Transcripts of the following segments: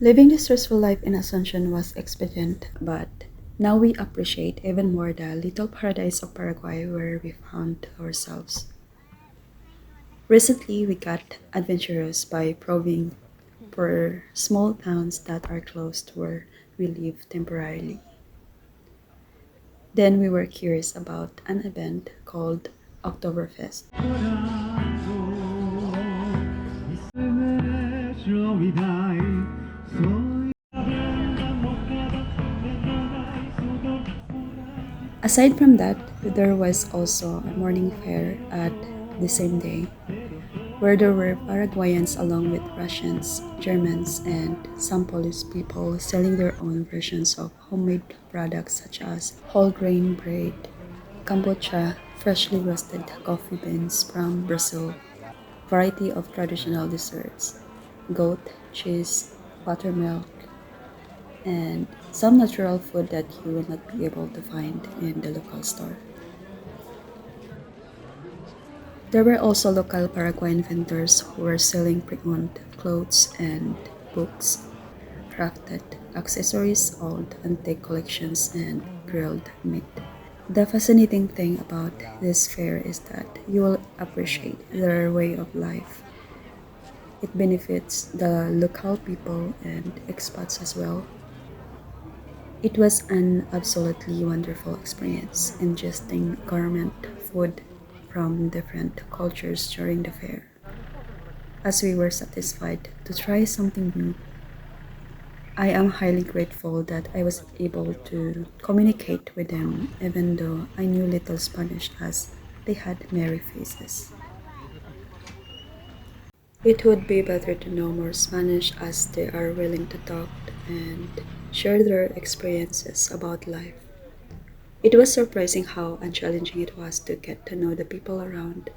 Living the stressful life in Asuncion was expedient, but now we appreciate even more the little paradise of Paraguay where we found ourselves. Recently, we got adventurous by probing for small towns that are close to where we live temporarily. Then we were curious about an event called Oktoberfest. Aside from that, there was also a morning fair at the same day, where there were Paraguayans along with Russians, Germans, and some Polish people selling their own versions of homemade products such as whole grain bread, kombucha, freshly roasted coffee beans from Brazil, variety of traditional desserts, goat, cheese, buttermilk, and some natural food that you will not be able to find in the local store. There were also local Paraguayan vendors who were selling pre-owned clothes and books, crafted accessories, old antique collections, and grilled meat. The fascinating thing about this fair is that you will appreciate their way of life. It benefits the local people and expats as well. It was an absolutely wonderful experience ingesting gourmet food from different cultures during the fair, as we were satisfied to try something new. I am highly grateful that I was able to communicate with them even though I knew little Spanish as they had merry faces. It would be better to know more Spanish as they are willing to talk and share their experiences about life. It was surprising how unchallenging it was to get to know the people around,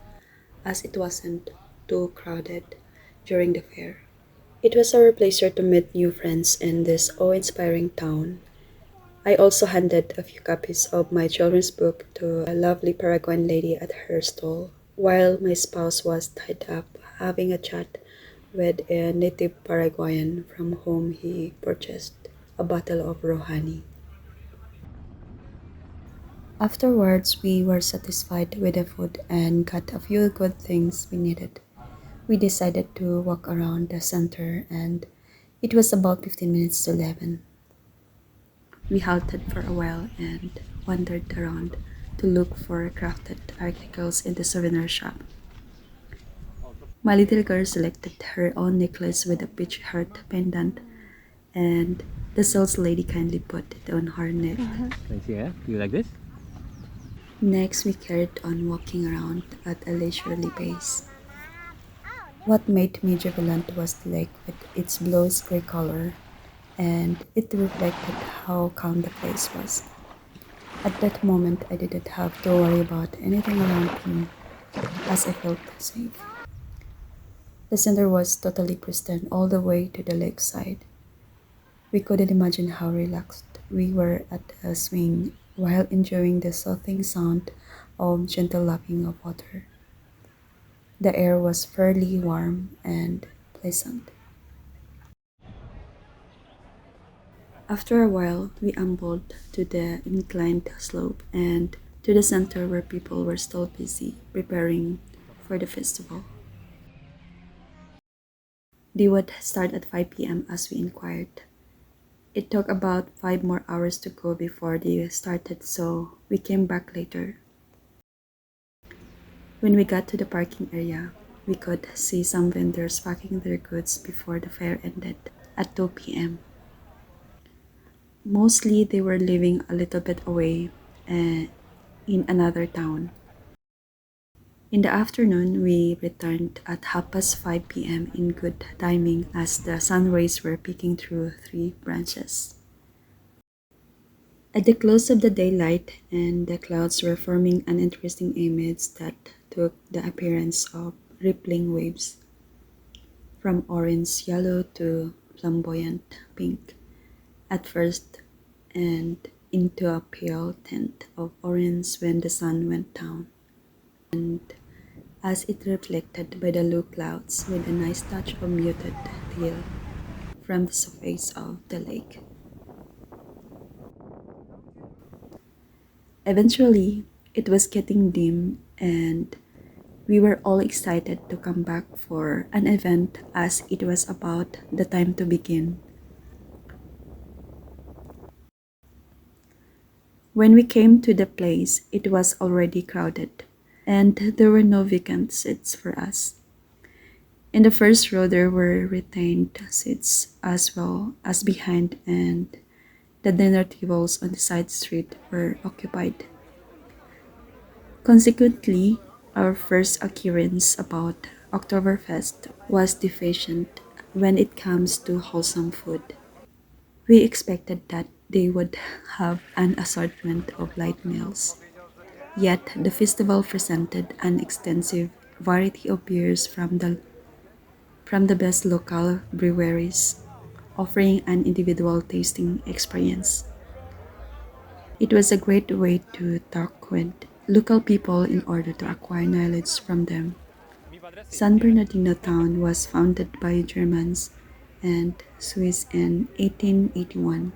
as it wasn't too crowded during the fair. It was our pleasure to meet new friends in this awe-inspiring town. I also handed a few copies of my children's book to a lovely Paraguayan lady at her stall, while my spouse was tied up having a chat with a native Paraguayan from whom he purchased a bottle of Rohani. Afterwards, we were satisfied with the food and got a few good things we needed. We decided to walk around the center, and it was about 15 minutes to 11. We halted for a while and wandered around to look for crafted articles in the souvenir shop. My little girl selected her own necklace with a peach heart pendant, and the sales lady kindly put it on her neck. Thanks, yeah. Do you like this? Next, we carried on walking around at a leisurely pace. What made me jubilant was the lake with its bluish gray color, and it reflected how calm the place was. At that moment, I didn't have to worry about anything around me as I felt safe. The center was totally pristine all the way to the lakeside. We couldn't imagine how relaxed we were at a swing while enjoying the soothing sound of gentle lapping of water. The air was fairly warm and pleasant. After a while, we ambled to the inclined slope and to the center where people were still busy preparing for the festival. They would start at 5 p.m. as we inquired. It took about 5 more hours to go before they started, so we came back later. When we got to the parking area, we could see some vendors packing their goods before the fair ended at 2 p.m. Mostly they were living a little bit away in another town. In the afternoon, we returned at 5:30 p.m. in good timing as the sun rays were peeking through three branches. At the close of the daylight and the clouds were forming an interesting image that took the appearance of rippling waves, from orange yellow to flamboyant pink at first and into a pale tint of orange when the sun went down, and as it reflected by the low clouds with a nice touch of muted teal from the surface of the lake. Eventually, it was getting dim and we were all excited to come back for an event as it was about the time to begin. When we came to the place, it was already crowded, and there were no vacant seats for us. In the first row, there were retained seats as well as behind, and the dinner tables on the side street were occupied. Consequently, our first occurrence about Oktoberfest was deficient when it comes to wholesome food. We expected that they would have an assortment of light meals. Yet the festival presented an extensive variety of beers from the best local breweries, offering an individual tasting experience. It was a great way to talk with local people in order to acquire knowledge from them. San Bernardino town was founded by Germans and Swiss in 1881,